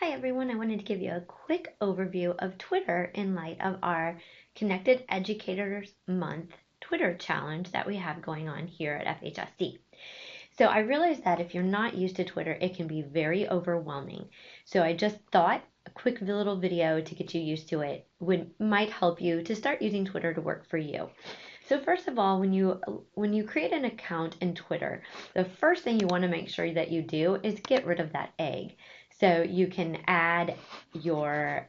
Hi everyone, I wanted to give you a quick overview of Twitter in light of our Connected Educators Month Twitter challenge that we have going on here at FHSD. So I realized that if you're not used to Twitter, it can be very overwhelming. So I just thought a quick little video to get you used to it might help you to start using Twitter to work for you. So first of all, when you create an account in Twitter, the first thing you want to make sure that you do is get rid of that egg. So you can add your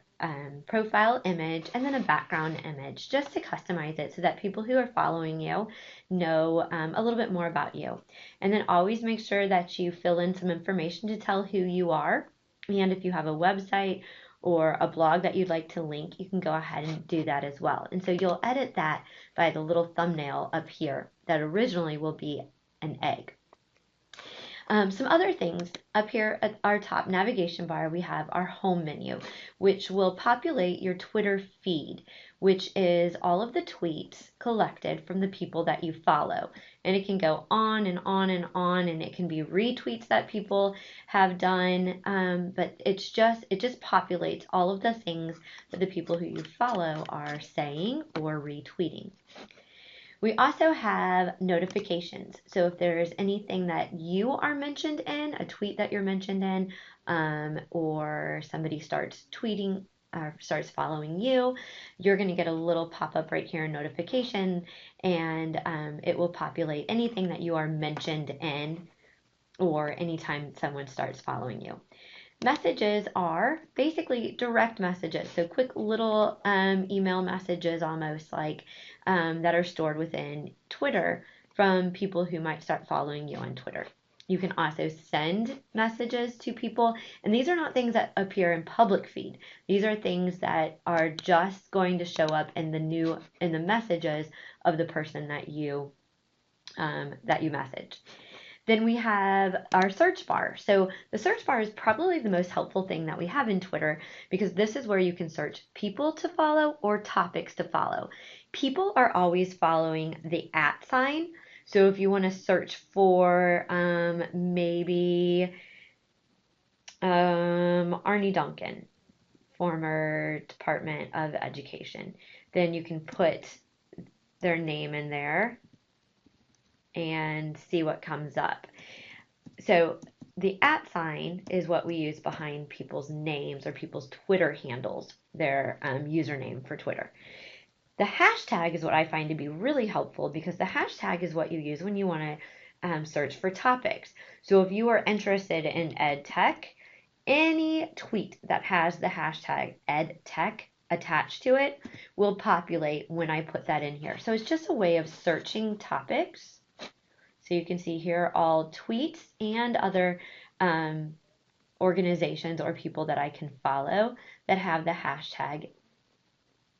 profile image and then a background image just to customize it so that people who are following you know a little bit more about you. And then always make sure that you fill in some information to tell who you are. And if you have a website or a blog that you'd like to link, you can go ahead and do that as well. And so you'll edit that by the little thumbnail up here that originally will be an egg. Some other things up here at our top navigation bar, we have our home menu, which will populate your Twitter feed, which is all of the tweets collected from the people that you follow. And it can go on and on and on, and it can be retweets that people have done, but it just populates all of the things that the people who you follow are saying or retweeting. We also have notifications. So if there's anything that you are mentioned in, a tweet that you're mentioned in, or somebody starts tweeting or starts following you, you're going to get a little pop-up right here in notification, and it will populate anything that you are mentioned in or anytime someone starts following you. Messages are basically direct messages, so quick little email messages almost like that are stored within Twitter from people who might start following you on Twitter. You can also send messages to people, and these are not things that appear in public feed. These are things that are just going to show up in the messages of the person that you message. Then we have our search bar. So the search bar is probably the most helpful thing that we have in Twitter because this is where you can search people to follow or topics to follow. People are always following the @ sign. So if you want to search for maybe Arne Duncan, former Department of Education, then you can put their name in there and see what comes up. So the @ sign is what we use behind people's names or people's Twitter handles, their username for Twitter. The hashtag is what I find to be really helpful because the hashtag is what you use when you want to search for topics. So if you are interested in ed tech, any tweet that has the hashtag ed tech attached to it will populate when I put that in here. So it's just a way of searching topics. So you can see here all tweets and other organizations or people that I can follow that have the hashtag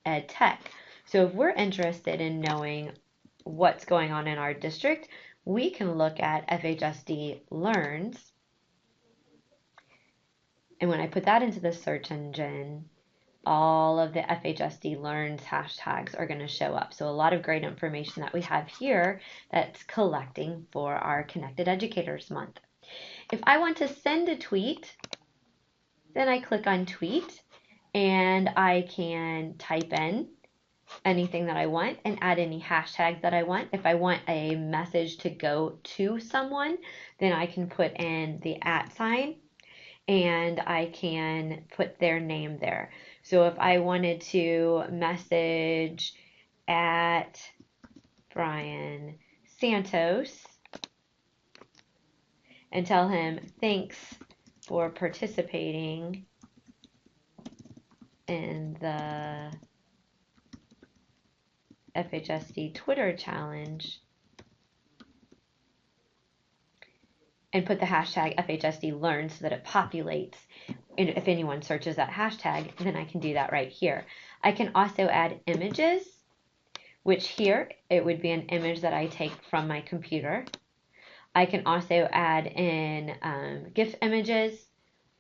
EdTech. So if we're interested in knowing what's going on in our district, we can look at FHSD Learns. And when I put that into the search engine, all of the FHSD Learns hashtags are going to show up. So a lot of great information that we have here that's collecting for our Connected Educators Month. If I want to send a tweet, then I click on tweet and I can type in anything that I want and add any hashtags that I want. If I want a message to go to someone, then I can put in the @ sign and I can put their name there. So if I wanted to message at Brian Santos and tell him thanks for participating in the FHSD Twitter challenge and put the hashtag FHSD Learn so that it populates. And if anyone searches that hashtag, then I can do that right here. I can also add images, which here it would be an image that I take from my computer. I can also add in GIF images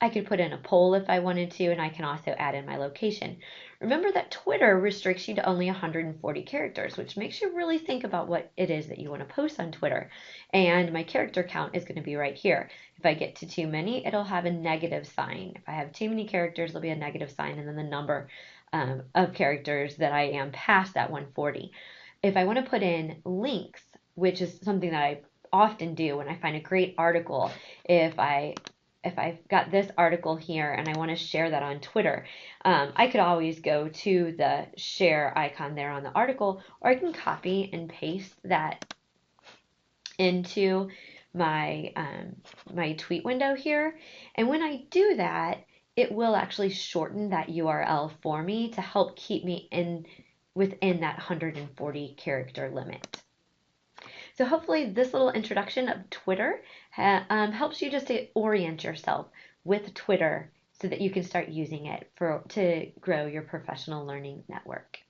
I could put in a poll if I wanted to, and I can also add in my location. Remember that Twitter restricts you to only 140 characters, which makes you really think about what it is that you want to post on Twitter. And my character count is going to be right here. If I get to too many, it'll have a negative sign. If I have too many characters, there'll be a negative sign, and then the number of characters that I am past that 140. If I want to put in links, which is something that I often do when I find a great article, if I've got this article here and I want to share that on Twitter, I could always go to the share icon there on the article, or I can copy and paste that into my my tweet window here. And when I do that, it will actually shorten that URL for me to help keep me within that 140 character limit. So hopefully this little introduction of Twitter helps you just to orient yourself with Twitter so that you can start using it to grow your professional learning network.